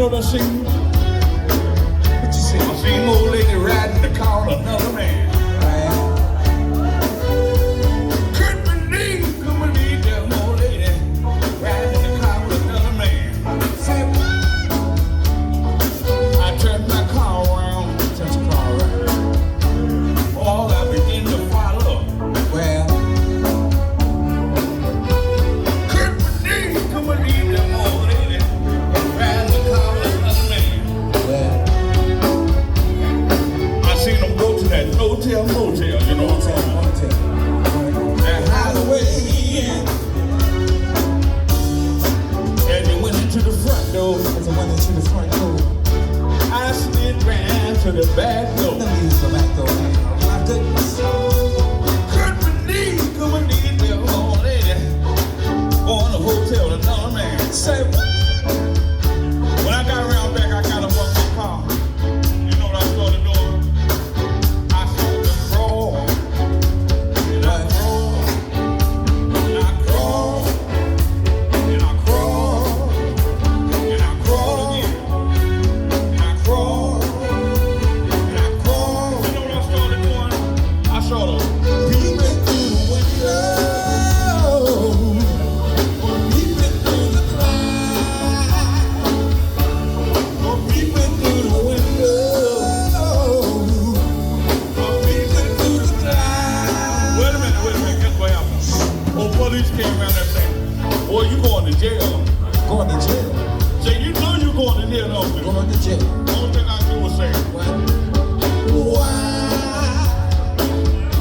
know that scene? What you see? I seen an old lady riding the car on another man. Couldn't believe that old lady riding the car with another man. Say what? I turned my car around. Turn your car around. All I began to follow. Well, Couldn't believe that old lady riding the car with another man. well, I seen them go to that hotel motel, you know what I'm saying? motel. At Hardway. And they went into the front door. As I went into the front door, I slid round to the back door. let me use the back door. Oh my goodness. Couldn't believe that old lady going to the hotel with another man. Say what? When I got around back, I got up on my car. You know what I started doing? I started to crawl. And I crawled. And I crawled. And I crawled. And I crawled again. And I crawled. And I crawled. You know what I started doing? I started peeping through the window. Peeping through the glass. Peeping through the window. Peeping through the glass. Wait a minute, guess what happened? Oh, police came around that thing. Boy, you going to jail. Going to jail. Say, you know you going to jail, don't you? Going to jail. Only thing I do was say, Why?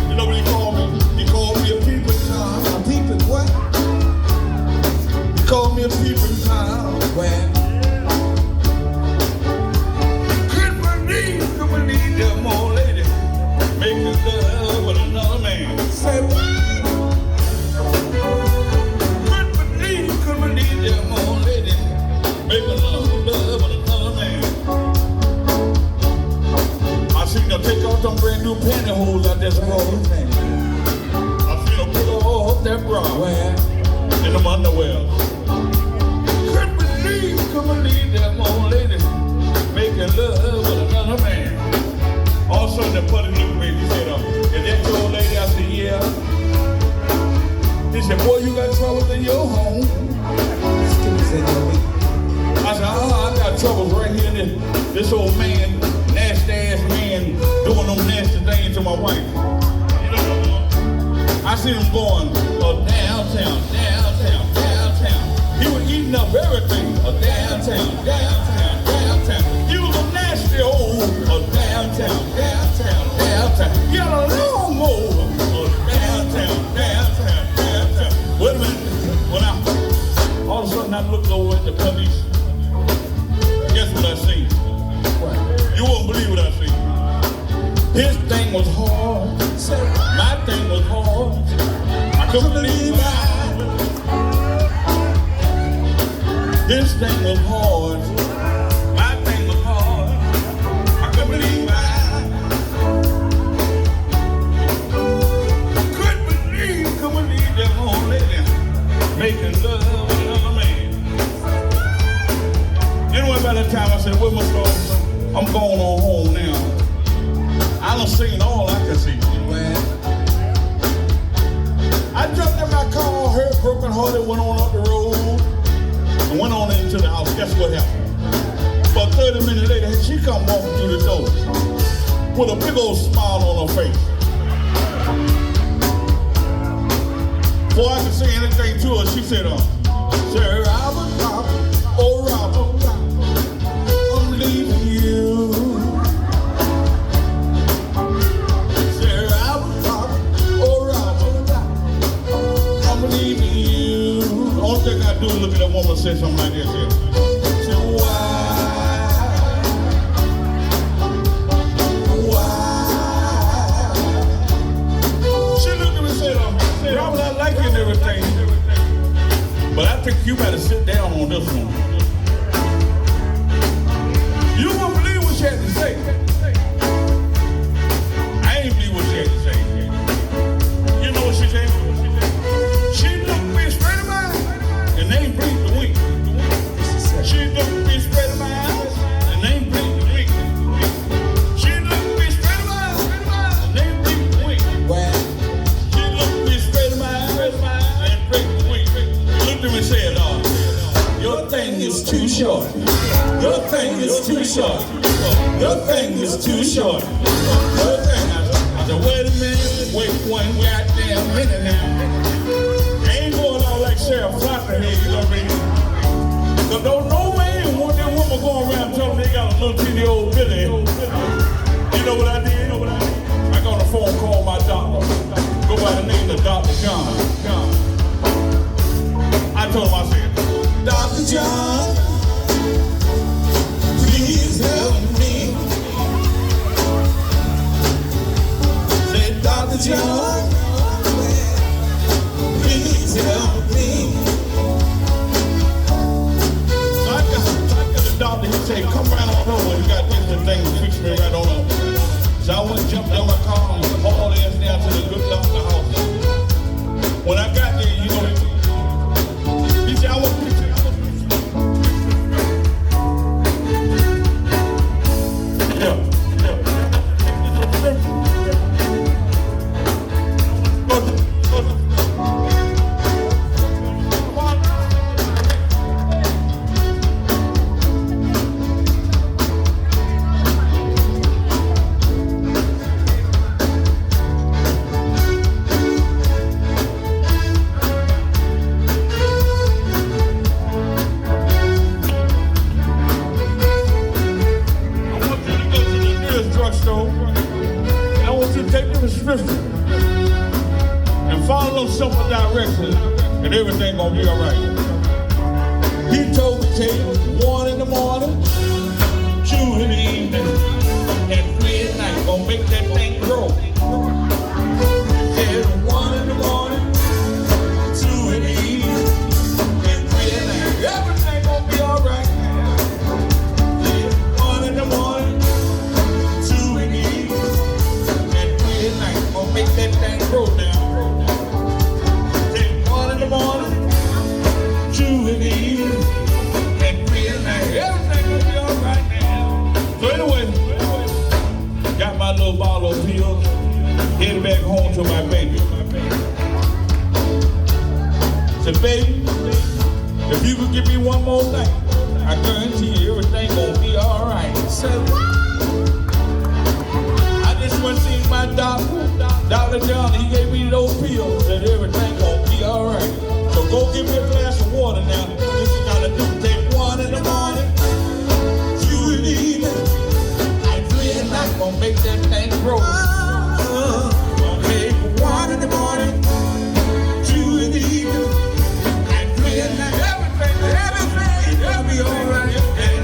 you know what he called me? He called me a peeping Tom. I'm peeping what? He called me a peeping Tom. Well, Couldn't believe that old lady making love with another man. say what? Couldn't believe that old lady making love with another man. I seen her take off them brand new pantyhose out there, bro. I seen her put off that bra Well, in them underwear. Couldn't believe that old lady making love with another man. All of a sudden, the buddy looked at me. He said, is that your old lady? I said, yeah. He said, boy, you got troubles in your home. I said, I got troubles right here. This old man, nasty ass man, doing them nasty things to my wife. You know what I'm doing? I seen him going downtown. He was eating up everything. Downtown. He was a nasty old downtown. He had a long mower. Downtown. Wait a minute. When all of a sudden I looked over at the police. Guess what I seen? You won't believe what I seen. His thing was hard. My thing was hard. I couldn't believe it. His thing was hard. My thing was hard. I couldn't believe it. Couldn't believe that old lady making love with another man. Anyway, by the time I said, where my daughter? I'm going on home now. I done seen all I could see. I jumped in my car, heard broken hearted, went on up the road, and went on into the house. Guess what happened? But 30 minutes later, she come walking through the door with a big old smile on her face. Before I could say anything to her, she said, Sir Robert, oh Robert, I'm leaving you. Sir Robert, oh Robert, I'm leaving you. The only thing I do is look at that woman and say something like this here. Say, why? She looked at me and said, Robert, I like you and everything, but I think you better sit down on this one. You won't believe what she had to say. I ain't believe what she had to say. You know what she said? She looked me straight in my eye and they ain't breathed the wink. She looked me straight in my eye Your thing is too short. Your thing is too short. Your thing is too short. Your thing. I said, wait a minute, wait one goddamn minute now. I ain't going on like Sheriff Flopper here, you know what I mean? So don't no way want that woman going around telling me they got a little teeny old Billy. You know what I did? I got a phone call my doctor. Go by the name of Dr. John. I told him, I said, Dr. John, please help me. Say, Dr. John, please help me. so I got the doctor, he said, come right on over. You got this and things, fix me right on up. So I went and jumped in my car and hauled ass down to the good doctor house. When I got there, you know, he said, I want to and I want you to take the prescription and follow those simple directions, and everything gonna be all right. He told me to take 1 in the morning, 2 in the evening, and 3 at night. Gonna make that thing grow. He said 1 in the morning, 2 in the evening, and 3 at night. Everything gonna be all right. 1 in the morning, 2 in the evening, and 3 at night. Gonna make that thing grow now. Take 1 in the morning, 2 in the evening, and 3 at night. Everything gonna be all right now. So anyway, got my little bottle of pills, headed back home to my baby. Said, baby, if you could give me one more night, I guarantee you everything gonna be all right. Said, I just went to see my doctor, Dr. John. He gave me those pills, and everything gonna be all right. So go give me a glass of water now. This you gotta do. Take 1 in the morning, 2 in the evening, and 3 at night. Gonna make that thing grow. Gonna take 1 in the morning, 2 in the evening, and 3 at night. Everything gonna be all right. And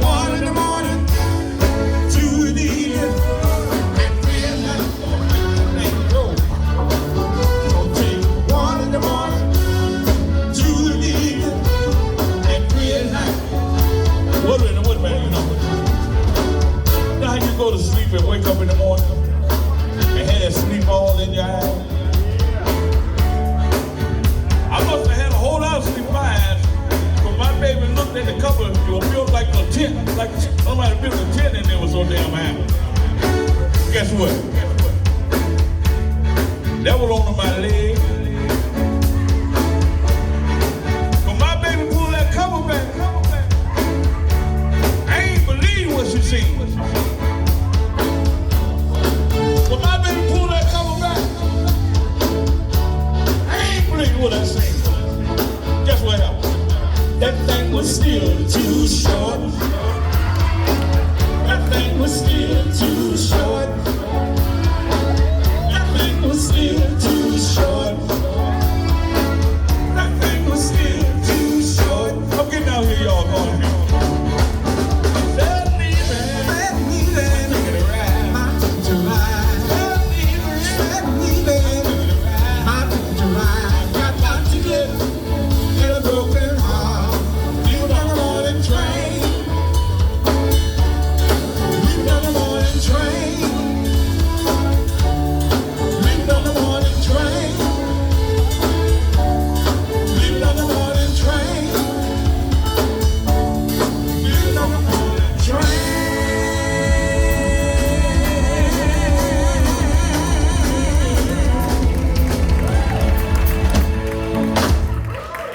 1 in the morning, 2 in the evening, and 3 at night. Gonna make that thing grow. Gonna take 1 in the morning, 2 in the evening, and 3 at night. What a minute, you know. You know how you go to sleep and wake up in the morning and have that sleep all in your eyes? I must have had a whole lot of sleep in my eyes, because my baby looked at the cover, it was built like a tent, like somebody built a tent and it was so damn high. Guess what? That was on my leg. When my baby pulled that cover back, I ain't believe what she seen. When my baby pulled that cover back, I ain't believe what I seen. Guess what happened? That thing was still too short.